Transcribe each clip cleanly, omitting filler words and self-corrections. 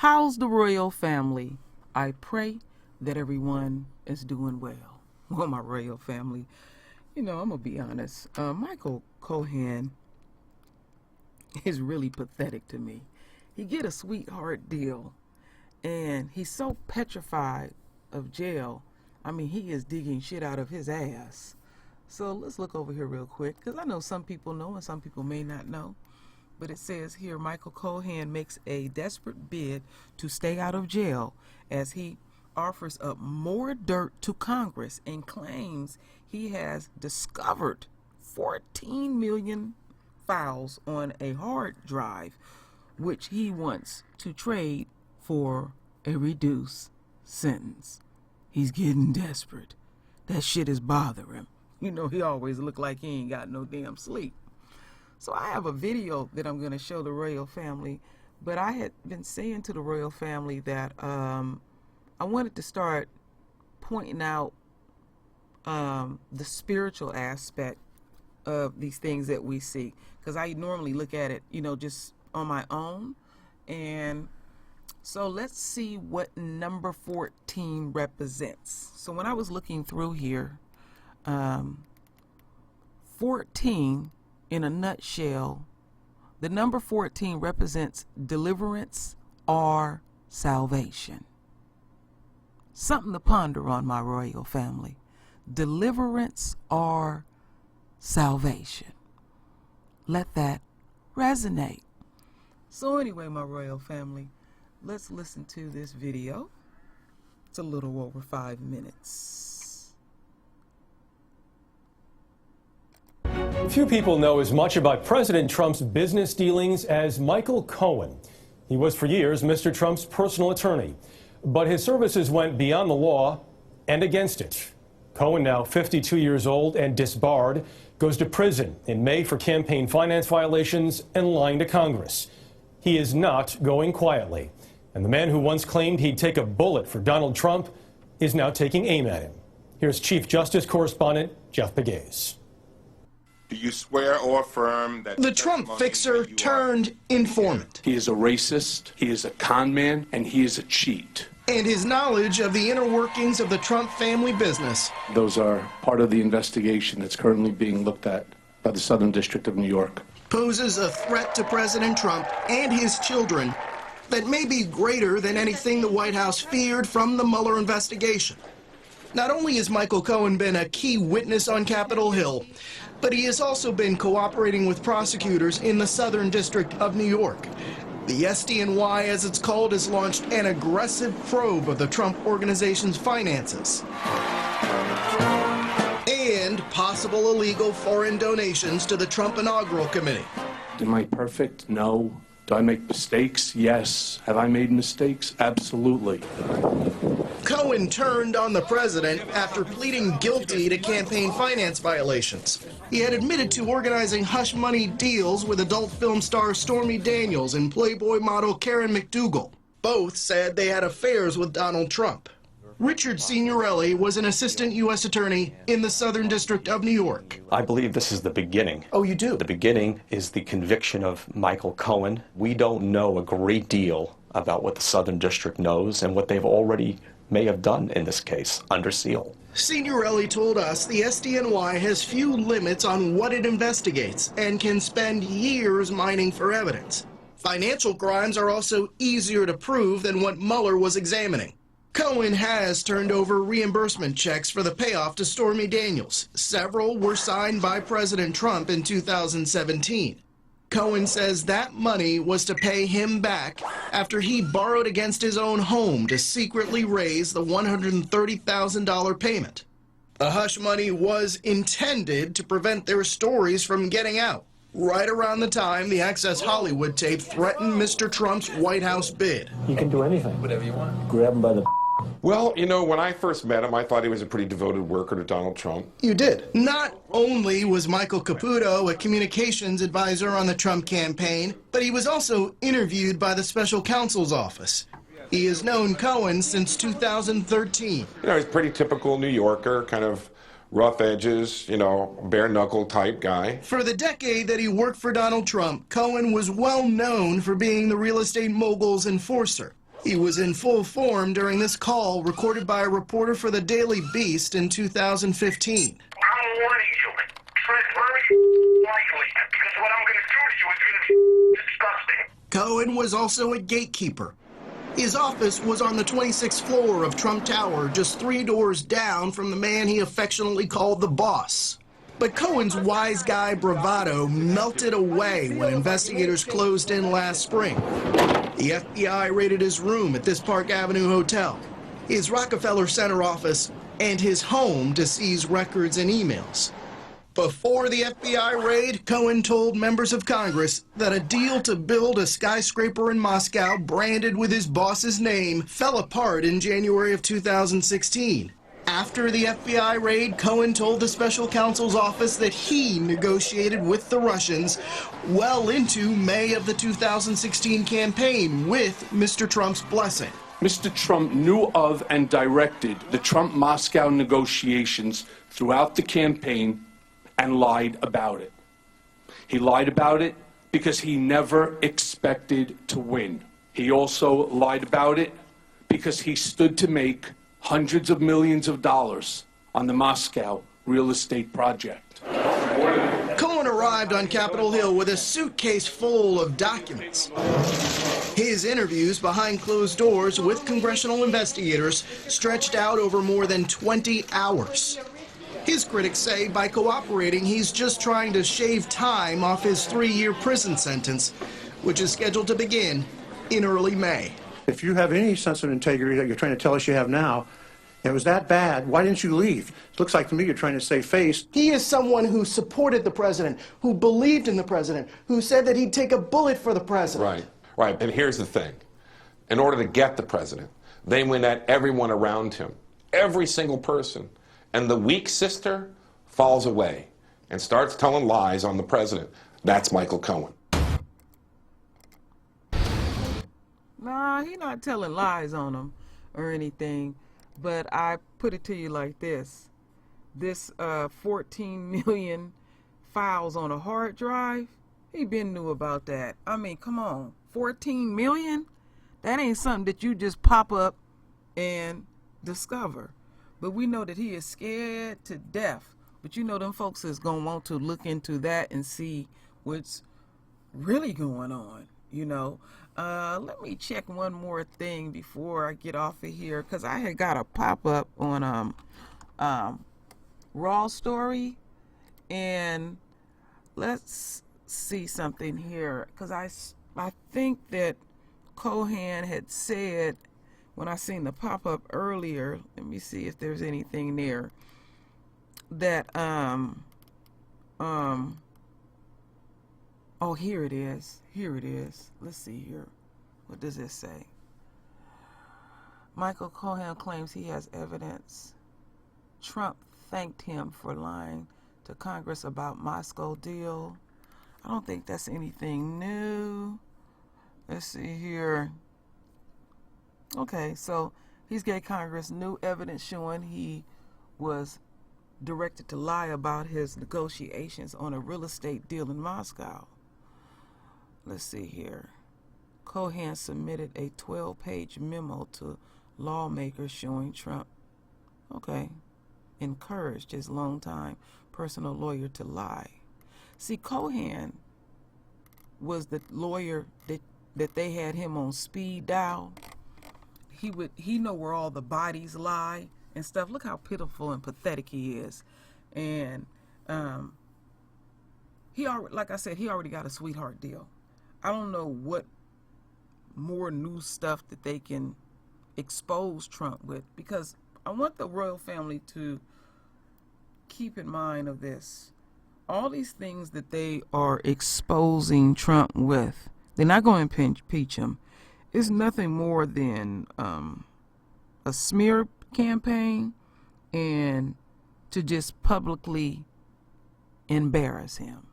How's the royal family? I pray that everyone is doing well. Well, my royal family, I'm going to be honest. Michael Cohen is really pathetic to me. He get a sweetheart deal, and he's so petrified of jail. I mean, he is digging shit out of his ass. So let's look over here real quick, because I know some people know and some people may not know. But it says here, Michael Cohen makes a desperate bid to stay out of jail as he offers up more dirt to Congress and claims he has discovered 14 million files on a hard drive, which he wants to trade for a reduced sentence. He's getting desperate. That shit is bothering him. He always look like he ain't got no damn sleep. So I have a video that I'm going to show the royal family, but I had been saying to the royal family that I wanted to start pointing out the spiritual aspect of these things that we see, because I normally look at it, just on my own. And so let's see what number 14 represents. So when I was looking through here, 14, in a nutshell, the number 14 represents deliverance or salvation. Something to ponder on, my royal family. Deliverance or salvation. Let that resonate. So anyway, my royal family, let's listen to this video. It's a little over 5 minutes. Few people know as much about President Trump's business dealings as Michael Cohen. He was for years Mr. Trump's personal attorney, but his services went beyond the law and against it. Cohen, now 52 years old and disbarred, goes to prison in May for campaign finance violations and lying to Congress. He is not going quietly, and the man who once claimed he'd take a bullet for Donald Trump is now taking aim at him. Here's Chief Justice correspondent Jeff Pegues. Do you swear or affirm that the Trump fixer turned informant? He is a racist, he is a con man, and he is a cheat. And his knowledge of the inner workings of the Trump family business. Those are part of the investigation that's currently being looked at by the Southern District of New York. Poses a threat to President Trump and his children that may be greater than anything the White House feared from the Mueller investigation. Not only has Michael Cohen been a key witness on Capitol Hill, but he has also been cooperating with prosecutors in the Southern District of New York. The SDNY, as it's called, has launched an aggressive probe of the Trump Organization's finances and possible illegal foreign donations to the Trump Inaugural Committee. Am I perfect? No. Do I make mistakes? Yes. Have I made mistakes? Absolutely. Cohen turned on the president after pleading guilty to campaign finance violations. He had admitted to organizing hush money deals with adult film star Stormy Daniels and Playboy model Karen McDougal. Both said they had affairs with Donald Trump. Richard Signorelli was an assistant U.S. attorney in the Southern District of New York. I believe this is the beginning. Oh, you do? The beginning is the conviction of Michael Cohen. We don't know a great deal about what the Southern District knows and what they've already may have done in this case under seal. Signorelli told us the SDNY has few limits on what it investigates and can spend years mining for evidence. Financial crimes are also easier to prove than what Mueller was examining. Cohen has turned over reimbursement checks for the payoff to Stormy Daniels. Several were signed by President Trump in 2017. Cohen says that money was to pay him back after he borrowed against his own home to secretly raise the $130,000 payment. The hush money was intended to prevent their stories from getting out, right around the time the Access Hollywood tape threatened Mr. Trump's White House bid. You can do anything. Whatever you want. Grab him by the... Well, when I first met him, I thought he was a pretty devoted worker to Donald Trump. You did. Not only was Michael Caputo a communications advisor on the Trump campaign, but he was also interviewed by the special counsel's office. He has known Cohen since 2013. He's a pretty typical New Yorker, kind of rough edges, bare knuckle type guy. For the decade that he worked for Donald Trump, Cohen was well known for being the real estate mogul's enforcer. He was in full form during this call recorded by a reporter for the Daily Beast in 2015. I'm warning you. Tread very lightly, because what I'm going to do to you is going to be disgusting. Cohen was also a gatekeeper. His office was on the 26th floor of Trump Tower, just 3 doors down from the man he affectionately called the boss. But Cohen's wise guy bravado melted away when investigators closed in last spring. The FBI raided his room at this Park Avenue hotel, his Rockefeller Center office, and his home to seize records and emails. Before the FBI raid, Cohen told members of Congress that a deal to build a skyscraper in Moscow branded with his boss's name fell apart in January of 2016. After the FBI raid, Cohen told the special counsel's office that he negotiated with the Russians well into May of the 2016 campaign with Mr. Trump's blessing. Mr. Trump knew of and directed the Trump-Moscow negotiations throughout the campaign and lied about it. He lied about it because he never expected to win. He also lied about it because he stood to make hundreds of millions of dollars on the Moscow real estate project. Cohen arrived on Capitol Hill with a suitcase full of documents. His interviews behind closed doors with congressional investigators stretched out over more than 20 hours. His critics say by cooperating, he's just trying to shave time off his 3-year prison sentence, which is scheduled to begin in early May. If you have any sense of integrity that you're trying to tell us you have now, it was that bad, why didn't you leave? It looks like to me you're trying to save face. He is someone who supported the president, who believed in the president, who said that he'd take a bullet for the president. Right. And here's the thing. In order to get the president, they went at everyone around him, every single person. And the weak sister falls away and starts telling lies on the president. That's Michael Cohen. Nah, he not telling lies on him or anything. But I put it to you like this. This 14 million files on a hard drive, he been knew about that. I mean, come on. 14 million? That ain't something that you just pop up and discover. But we know that he is scared to death. But you know them folks is going to want to look into that and see what's really going on, you know. Let me check one more thing before I get off of here, because I had got a pop-up on Raw Story. And let's see something here, because I think that Cohen had said, when I seen the pop-up earlier, let me see if there's anything there, that oh, here it is. Let's see here. What does it say? Michael Cohen claims he has evidence. Trump thanked him for lying to Congress about Moscow deal. I don't think that's anything new. Let's see here. Okay, so he's gave Congress new evidence showing he was directed to lie about his negotiations on a real estate deal in Moscow. Let's see here. Cohen submitted a 12-page memo to lawmakers showing Trump, encouraged his longtime personal lawyer to lie. See, Cohen was the lawyer that they had him on speed dial. He know where all the bodies lie and stuff. Look how pitiful and pathetic he is. And he already, like I said, he already got a sweetheart deal. I don't know what more new stuff that they can expose Trump with, because I want the royal family to keep in mind of this. All these things that they are exposing Trump with, they're not going to impeach him. It's nothing more than a smear campaign and to just publicly embarrass him.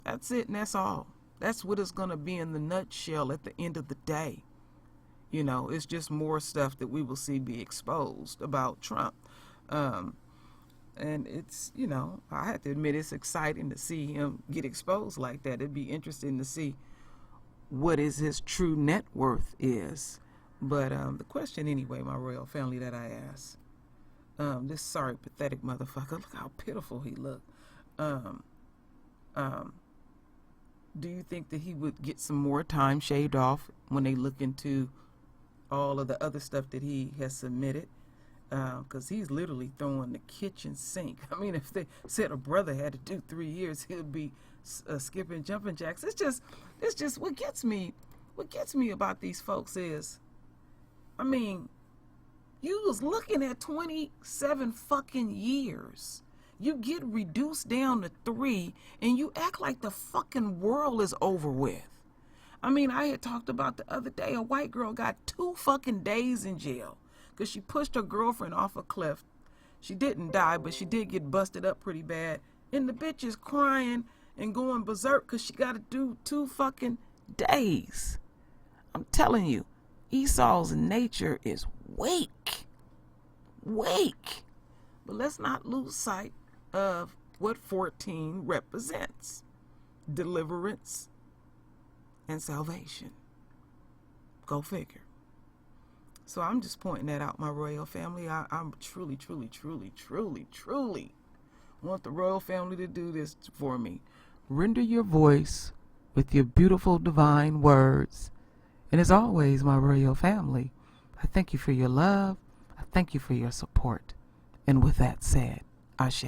That's it, and that's all. That's what it's going to be in the nutshell at the end of the day. You know, it's just more stuff that we will see be exposed about Trump. And it's, you know, I have to admit it's exciting to see him get exposed like that. It'd be interesting to see what is his true net worth is. But the question anyway, my royal family, that I asked, this sorry, pathetic motherfucker, look how pitiful he looked. Do you think that he would get some more time shaved off when they look into all of the other stuff that he has submitted? Because he's literally throwing the kitchen sink. I mean, if they said a brother had to do 3 years, he'll be skipping jumping jacks. It's just what gets me about these folks is, I mean, you was looking at 27 fucking years. You get reduced down to 3 and you act like the fucking world is over with. I mean, I had talked about the other day, a white girl got 2 fucking days in jail because she pushed her girlfriend off a cliff. She didn't die, but she did get busted up pretty bad. And the bitch is crying and going berserk because she got to do 2 fucking days. I'm telling you, Esau's nature is weak. Weak. But let's not lose sight of what 14 represents: deliverance and salvation. Go figure. So I'm just pointing that out, my royal family. I'm truly want the royal family to do this for me. Render your voice with your beautiful divine words. And as always, my royal family, I thank you for your love. I thank you for your support. And with that said, Ashe.